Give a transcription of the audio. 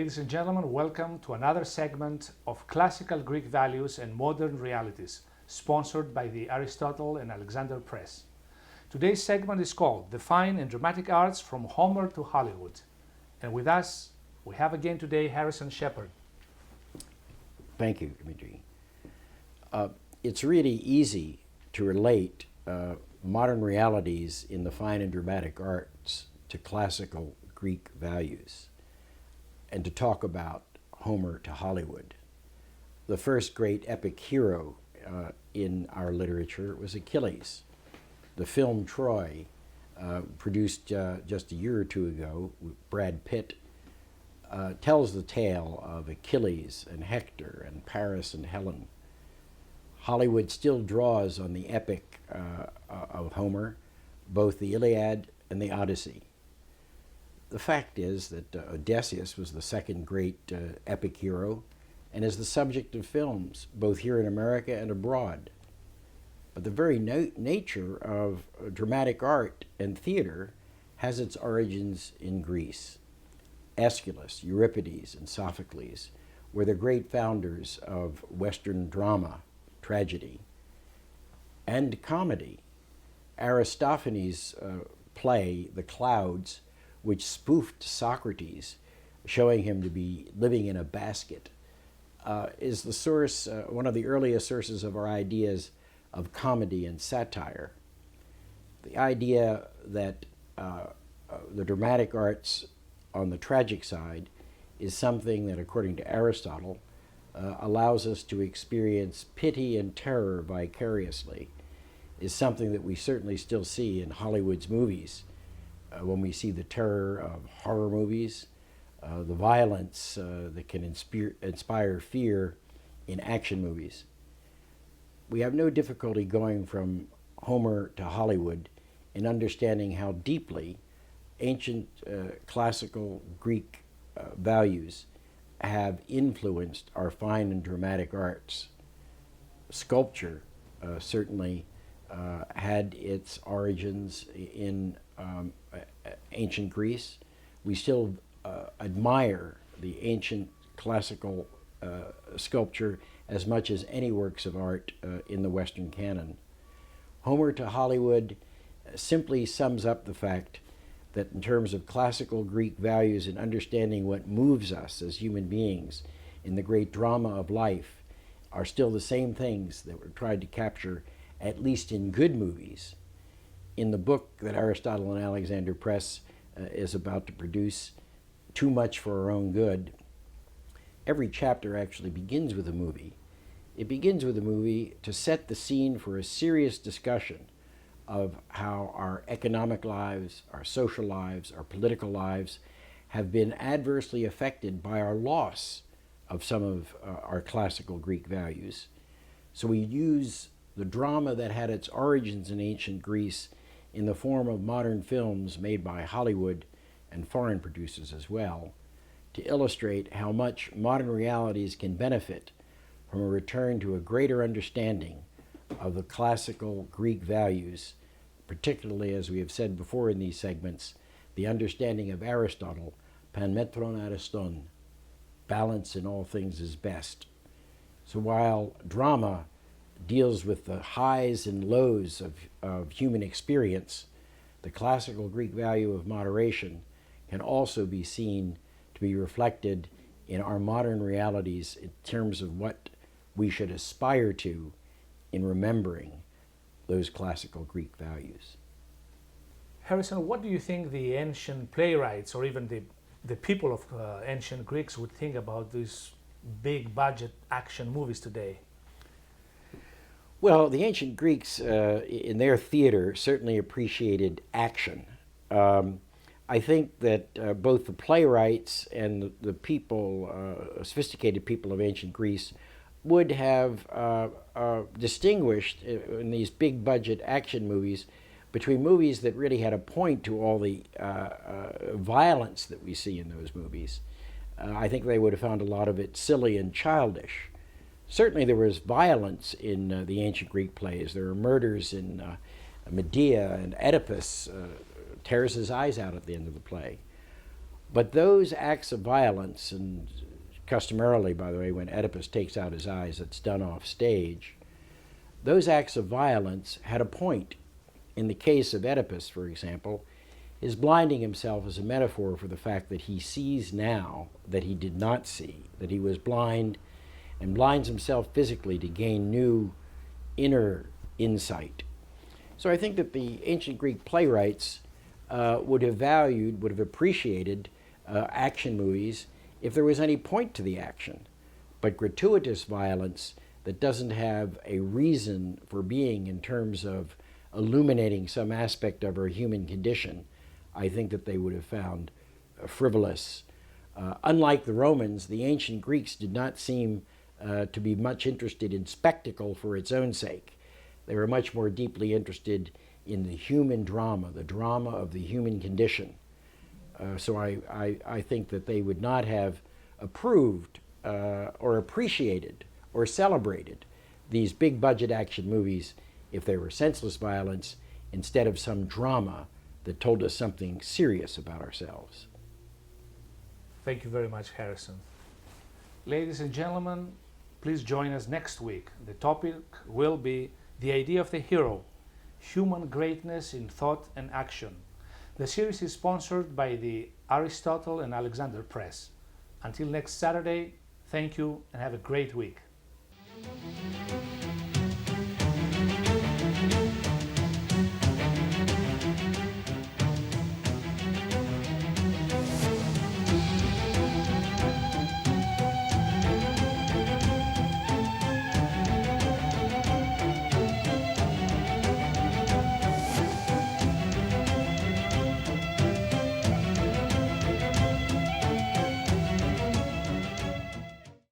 Ladies and gentlemen, welcome to another segment of Classical Greek Values and Modern Realities, sponsored by the Aristotle and Alexander Press. Today's segment is called The Fine and Dramatic Arts from Homer to Hollywood. And with us, we have again today Harrison Sheppard. Thank you, Dmitry. It's really easy to relate modern realities in the fine and dramatic arts to classical Greek values, and to talk about Homer to Hollywood. The first great epic hero in our literature was Achilles. The film Troy, produced just a year or two ago with Brad Pitt, tells the tale of Achilles and Hector and Paris and Helen. Hollywood still draws on the epic of Homer, both the Iliad and the Odyssey. The fact is that Odysseus was the second great epic hero and is the subject of films, both here in America and abroad. But the very nature of dramatic art and theater has its origins in Greece. Aeschylus, Euripides, and Sophocles were the great founders of Western drama, tragedy, and comedy. Aristophanes' play, The Clouds, which spoofed Socrates, showing him to be living in a basket, is the source, one of the earliest sources of our ideas of comedy and satire. The idea that the dramatic arts on the tragic side is something that, according to Aristotle, allows us to experience pity and terror vicariously, is something that we certainly still see in Hollywood's movies. When we see the terror of horror movies, the violence that can inspire fear in action movies. We have no difficulty going from Homer to Hollywood in understanding how deeply ancient classical Greek values have influenced our fine and dramatic arts. Sculpture certainly had its origins in ancient Greece. We still admire the ancient classical sculpture as much as any works of art in the Western canon. Homer to Hollywood simply sums up the fact that in terms of classical Greek values and understanding what moves us as human beings in the great drama of life are still the same things that were tried to capture, at least in good movies. In the book that Aristotle and Alexander Press is about to produce, Too Much for Our Own Good, every chapter actually begins with a movie. It begins with a movie to set the scene for a serious discussion of how our economic lives, our social lives, our political lives have been adversely affected by our loss of some of our classical Greek values. So we use the drama that had its origins in ancient Greece in the form of modern films made by Hollywood and foreign producers as well, to illustrate how much modern realities can benefit from a return to a greater understanding of the classical Greek values, particularly, as we have said before in these segments, the understanding of Aristotle, panmetron ariston, balance in all things is best. So while drama deals with the highs and lows of human experience, the classical Greek value of moderation can also be seen to be reflected in our modern realities in terms of what we should aspire to in remembering those classical Greek values. Harrison, what do you think the ancient playwrights or even the people of ancient Greeks would think about these big budget action movies today? Well, the ancient Greeks in their theater certainly appreciated action. I think that both the playwrights and the people, sophisticated people of ancient Greece, would have distinguished in these big budget action movies between movies that really had a point to all the violence that we see in those movies. I think they would have found a lot of it silly and childish. Certainly there was violence in the ancient Greek plays. There were murders in Medea, and Oedipus tears his eyes out at the end of the play. But those acts of violence, and customarily, by the way, when Oedipus takes out his eyes, it's done off stage, those acts of violence had a point. In the case of Oedipus, for example, his blinding himself is a metaphor for the fact that he sees now that he did not see, that he was blind, and blinds himself physically to gain new inner insight. So I think that the ancient Greek playwrights would have appreciated action movies if there was any point to the action. But gratuitous violence that doesn't have a reason for being in terms of illuminating some aspect of our human condition, I think that they would have found frivolous. Unlike the Romans, the ancient Greeks did not seem to be much interested in spectacle for its own sake. They were much more deeply interested in the human drama, the drama of the human condition. So I think that they would not have approved or appreciated or celebrated these big budget action movies if they were senseless violence instead of some drama that told us something serious about ourselves. Thank you very much, Harrison. Ladies and gentlemen, please join us next week. The topic will be the idea of the hero, human greatness in thought and action. The series is sponsored by the Aristotle and Alexander Press. Until next Saturday, thank you and have a great week.